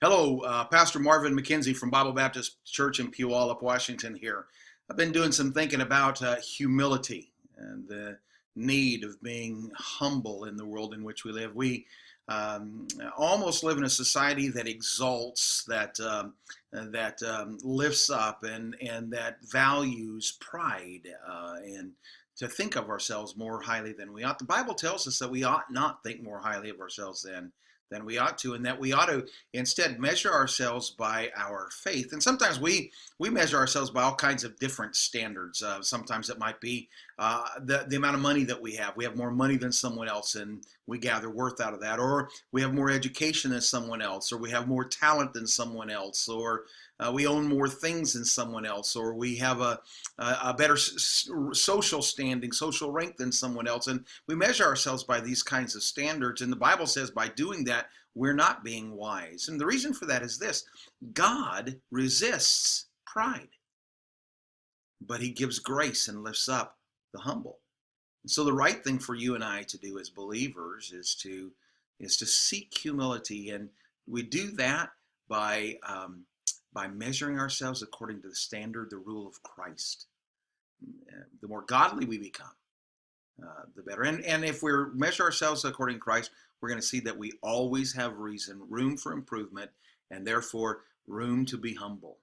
Hello, Pastor Marvin McKenzie from Bible Baptist Church in Puyallup, Washington here. I've been doing some thinking about humility and the need of being humble in the world in which we live. We almost live in a society that exalts, that lifts up, and that values pride and to think of ourselves more highly than we ought. The Bible tells us that we ought not think more highly of ourselves than we ought to, and that we ought to instead measure ourselves by our faith. And sometimes we measure ourselves by all kinds of different standards. Sometimes it might be the amount of money that we have. We have more money than someone else, and we gather worth out of that. Or we have more education than someone else, or we have more talent than someone else, or we own more things than someone else, or we have a better social standing, social rank than someone else. And we measure ourselves by these kinds of standards. And the Bible says by doing that, we're not being wise. And the reason for that is this: God resists pride, but he gives grace and lifts up the humble. And so the right thing for you and I to do as believers is to seek humility. And we do that by measuring ourselves according to the standard, the rule of Christ. The more godly we become, the better. And if we measure ourselves according to Christ, we're going to see that we always have room for improvement, and therefore room to be humble.